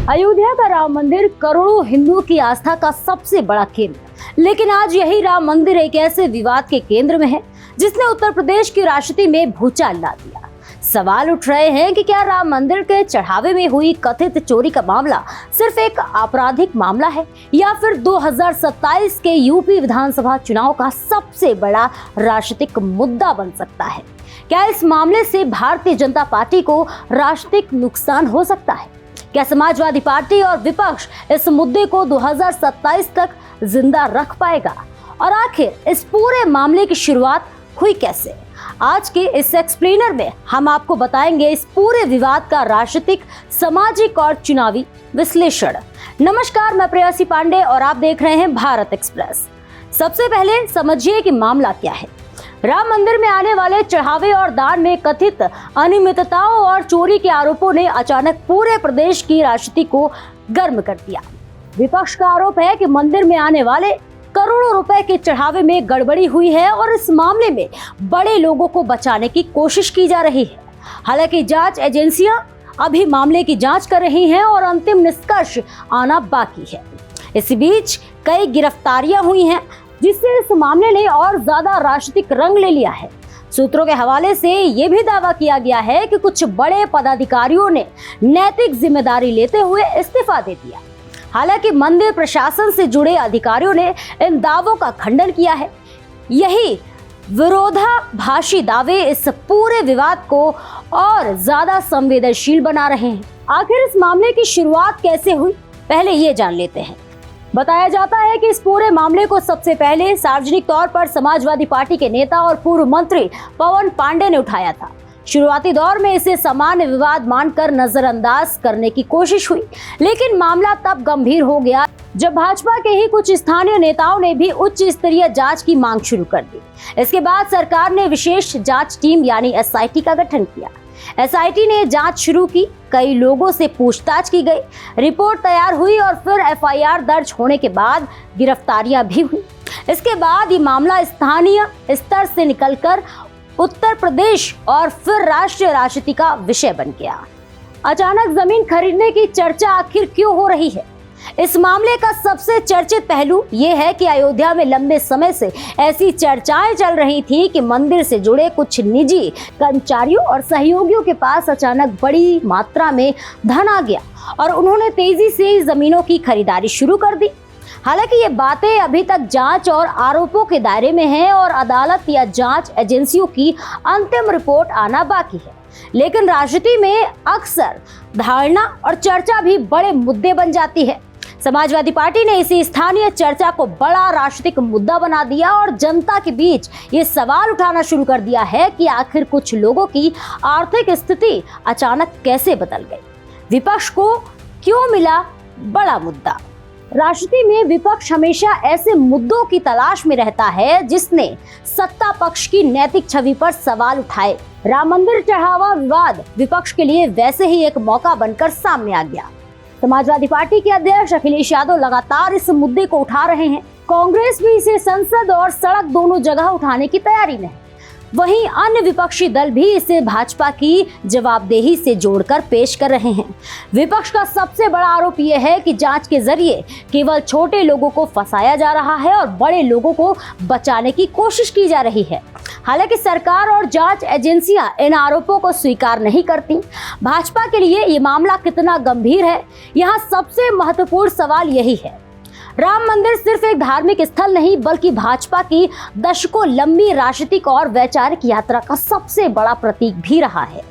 अयोध्या का राम मंदिर करोड़ों हिंदुओं की आस्था का सबसे बड़ा केंद्र, लेकिन आज यही राम मंदिर एक ऐसे विवाद के केंद्र में है जिसने उत्तर प्रदेश की राजनीति में भूचाल ला दिया। सवाल उठ रहे हैं कि क्या राम मंदिर के चढ़ावे में हुई कथित चोरी का मामला सिर्फ एक आपराधिक मामला है या फिर 2027 के यूपी विधानसभा चुनाव का सबसे बड़ा राजनीतिक मुद्दा बन सकता है। क्या इस मामले से भारतीय जनता पार्टी को राजनीतिक नुकसान हो सकता है? क्या समाजवादी पार्टी और विपक्ष इस मुद्दे को 2027 तक जिंदा रख पाएगा? और आखिर इस पूरे मामले की शुरुआत हुई कैसे? आज के इस एक्सप्लेनर में हम आपको बताएंगे इस पूरे विवाद का राजनीतिक, सामाजिक और चुनावी विश्लेषण। नमस्कार, मैं प्रेयसी पांडे और आप देख रहे हैं भारत एक्सप्रेस। सबसे पहले समझिए कि मामला क्या है। राम मंदिर में आने वाले चढ़ावे और दान में कथित अनियमितताओं और चोरी के आरोपों ने अचानक पूरे प्रदेश की राजनीति को गर्म कर दिया। विपक्ष का आरोप है कि मंदिर में आने वाले करोड़ों रुपए के चढ़ावे में गड़बड़ी हुई है और इस मामले में बड़े लोगों को बचाने की कोशिश की जा रही है। हालांकि जांच एजेंसियां अभी मामले की जांच कर रही हैं और अंतिम निष्कर्ष आना बाकी है। इसी बीच कई गिरफ्तारियां हुई हैं जिससे इस मामले ने और ज्यादा राजनीतिक रंग ले लिया है। सूत्रों के हवाले से ये भी दावा किया गया है कि कुछ बड़े पदाधिकारियों ने नैतिक जिम्मेदारी लेते हुए इस्तीफा दे दिया। हालांकि मंदिर प्रशासन से जुड़े अधिकारियों ने इन दावों का खंडन किया है। यही विरोधाभासी दावे इस पूरे विवाद को और ज्यादा संवेदनशील बना रहे हैं। आखिर इस मामले की शुरुआत कैसे हुई, पहले ये जान लेते हैं। बताया जाता है कि इस पूरे मामले को सबसे पहले सार्वजनिक तौर पर समाजवादी पार्टी के नेता और पूर्व मंत्री पवन पांडे ने उठाया था। शुरुआती दौर में इसे सामान्य विवाद मानकर नजरअंदाज करने की कोशिश हुई, लेकिन मामला तब गंभीर हो गया जब भाजपा के ही कुछ स्थानीय नेताओं ने भी उच्च स्तरीय जांच की मांग शुरू कर दी। इसके बाद सरकार ने विशेष जांच टीम यानी एसआईटी का गठन किया। एसआईटी ने जांच शुरू की, कई लोगों से पूछताछ की गई, रिपोर्ट तैयार हुई और फिर एफआईआर दर्ज होने के बाद गिरफ्तारियां भी हुई। इसके बाद ये मामला स्थानीय स्तर से निकलकर उत्तर प्रदेश और फिर राष्ट्रीय राजनीति का विषय बन गया। अचानक जमीन खरीदने की चर्चा आखिर क्यों हो रही है? इस मामले का सबसे चर्चित पहलू ये है कि अयोध्या में लंबे समय से ऐसी चर्चाएं चल रही थी कि मंदिर से जुड़े कुछ निजी कर्मचारियों और सहयोगियों के पास अचानक बड़ी मात्रा में धन आ गया और उन्होंने तेजी से जमीनों की खरीदारी शुरू कर दी। हालांकि ये बातें अभी तक जांच और आरोपों के दायरे में हैं और अदालत या जांच एजेंसियों की अंतिम रिपोर्ट आना बाकी है। लेकिन राजनीति में अक्सर धारणा और चर्चा भी बड़े मुद्दे बन जाती है। समाजवादी पार्टी ने इसी स्थानीय चर्चा को बड़ा राजनीतिक मुद्दा बना दिया और जनता के बीच ये सवाल उठाना शुरू कर दिया है कि आखिर कुछ लोगों की आर्थिक स्थिति अचानक कैसे बदल गई। विपक्ष को क्यों मिला बड़ा मुद्दा? राजनीति में विपक्ष हमेशा ऐसे मुद्दों की तलाश में रहता है जिसने सत्ता पक्ष की नैतिक छवि पर सवाल उठाए। राम मंदिर चढ़ावा विवाद विपक्ष के लिए वैसे ही एक मौका बनकर सामने आ गया। समाजवादी पार्टी के अध्यक्ष अखिलेश यादव लगातार इस मुद्दे को उठा रहे हैं। कांग्रेस भी इसे संसद और सड़क दोनों जगह उठाने की तैयारी में है। वहीं अन्य विपक्षी दल भी इसे भाजपा की जवाबदेही से जोड़कर पेश कर रहे हैं। विपक्ष का सबसे बड़ा आरोप यह है कि जांच के जरिए केवल छोटे लोगों को फंसाया जा रहा है और बड़े लोगों को बचाने की कोशिश की जा रही है। हालांकि सरकार और जांच एजेंसियां इन आरोपों को स्वीकार नहीं करती। भाजपा के लिए ये मामला कितना गंभीर है, यहाँ सबसे महत्वपूर्ण सवाल यही है। राम मंदिर सिर्फ एक धार्मिक स्थल नहीं बल्कि भाजपा की दशकों लंबी राजनीतिक और वैचारिक यात्रा का सबसे बड़ा प्रतीक भी रहा है।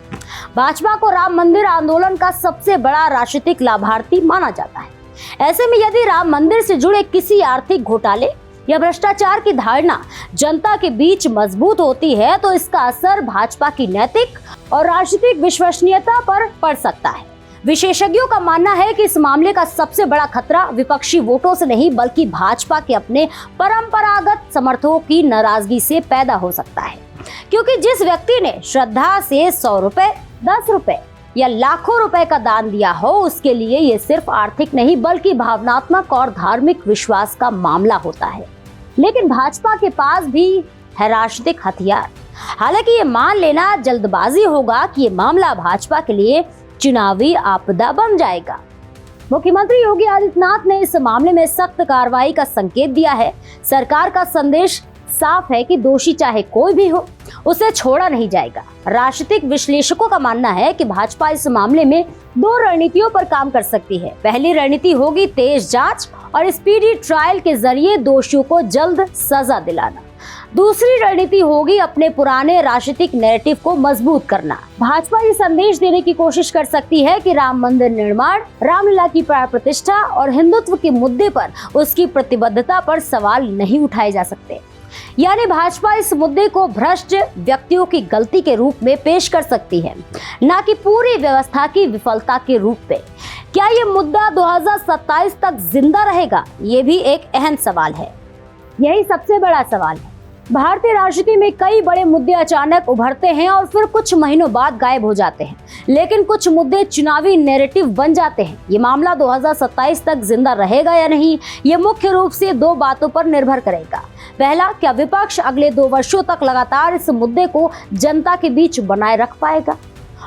भाजपा को राम मंदिर आंदोलन का सबसे बड़ा राजनीतिक लाभार्थी माना जाता है। ऐसे में यदि राम मंदिर से जुड़े किसी आर्थिक घोटाले या भ्रष्टाचार की धारणा जनता के बीच मजबूत होती है तो इसका असर भाजपा की नैतिक और राजनीतिक विश्वसनीयता पर पड़ सकता है। विशेषज्ञों का मानना है कि इस मामले का सबसे बड़ा खतरा विपक्षी वोटों से नहीं बल्कि भाजपा के अपने परंपरागत समर्थकों की नाराजगी से पैदा हो सकता है। क्योंकि जिस व्यक्ति ने श्रद्धा से 100 रुपए, 10 रुपए या लाखों रुपए का दान दिया हो उसके लिए ये सिर्फ आर्थिक नहीं बल्कि भावनात्मक और धार्मिक विश्वास का मामला होता है। लेकिन भाजपा के पास भी है राजनीतिक हथियार। हालांकि ये मान लेना जल्दबाजी होगा कि ये मामला भाजपा के लिए चुनावी आपदा बन जाएगा। मुख्यमंत्री योगी आदित्यनाथ ने इस मामले में सख्त कार्रवाई का संकेत दिया है। सरकार का संदेश साफ है कि दोषी चाहे कोई भी हो, उसे छोड़ा नहीं जाएगा। राजनीतिक विश्लेषकों का मानना है कि भाजपा इस मामले में दो रणनीतियों पर काम कर सकती है। पहली रणनीति होगी तेज जांच और स्पीडी ट्रायल के जरिए दोषियों को जल्द सजा दिलाना। दूसरी रणनीति होगी अपने पुराने राजनीतिक नैरेटिव को मजबूत करना। भाजपा ये संदेश देने की कोशिश कर सकती है कि राम मंदिर निर्माण, रामलला की प्राण प्रतिष्ठा और हिंदुत्व के मुद्दे पर उसकी प्रतिबद्धता पर सवाल नहीं उठाए जा सकते। यानी भाजपा इस मुद्दे को भ्रष्ट व्यक्तियों की गलती के रूप में पेश कर सकती है, न कि पूरी व्यवस्था की विफलता के रूप में। क्या ये मुद्दा 2027 तक जिंदा रहेगा? ये भी एक अहम सवाल है। यही सबसे बड़ा सवाल है। भारतीय राजनीति में कई बड़े मुद्दे अचानक उभरते हैं और फिर कुछ महीनों बाद गायब हो जाते हैं, लेकिन कुछ मुद्दे चुनावी नैरेटिव बन जाते हैं। ये मामला 2027 तक जिंदा रहेगा या नहीं, ये मुख्य रूप से दो बातों पर निर्भर करेगा। पहला, क्या विपक्ष अगले 2 वर्षों तक लगातार इस मुद्दे को जनता के बीच बनाए रख पाएगा,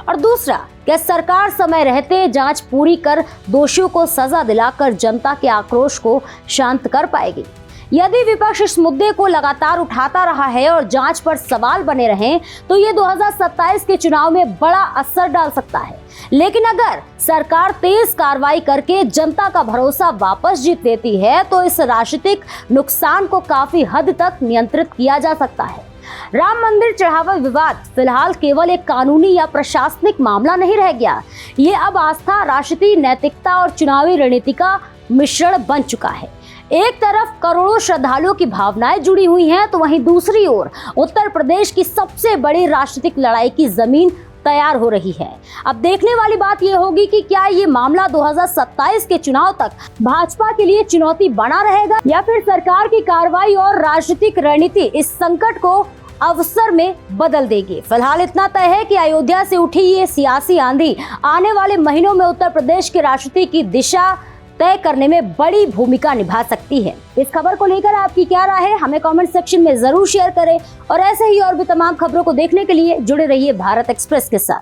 और दूसरा, क्या सरकार समय रहते जांच पूरी कर दोषियों को सजा दिलाकर जनता के आक्रोश को शांत कर पाएगी। यदि विपक्ष इस मुद्दे को लगातार उठाता रहा है और जांच पर सवाल बने रहें, तो ये 2027 के चुनाव में बड़ा असर डाल सकता है। लेकिन अगर सरकार तेज कार्रवाई करके जनता का भरोसा वापस जीत लेती है, तो इस राजनीतिक नुकसान को काफी हद तक नियंत्रित किया जा सकता है। राम मंदिर चढ़ावा विवाद फिलहाल केवल एक कानूनी या प्रशासनिक मामला नहीं रह गया। ये अब आस्था, राजनीति, नैतिकता और चुनावी रणनीति का मिश्रण बन चुका है। एक तरफ करोड़ों श्रद्धालुओं की भावनाएं जुड़ी हुई हैं, तो वहीं दूसरी ओर उत्तर प्रदेश की सबसे बड़ी राजनीतिक लड़ाई की जमीन तैयार हो रही है। अब देखने वाली बात यह होगी कि क्या ये मामला 2027 के चुनाव तक भाजपा के लिए चुनौती बना रहेगा, या फिर सरकार की कार्रवाई और राजनीतिक रणनीति इस संकट को अवसर में बदल देगी। फिलहाल इतना तय है कि अयोध्या से उठी ये सियासी आंधी आने वाले महीनों में उत्तर प्रदेश की राजनीति की दिशा तय करने में बड़ी भूमिका निभा सकती है। इस खबर को लेकर आपकी क्या राय है, हमें कमेंट सेक्शन में जरूर शेयर करें, और ऐसे ही और भी तमाम खबरों को देखने के लिए जुड़े रहिए भारत एक्सप्रेस के साथ।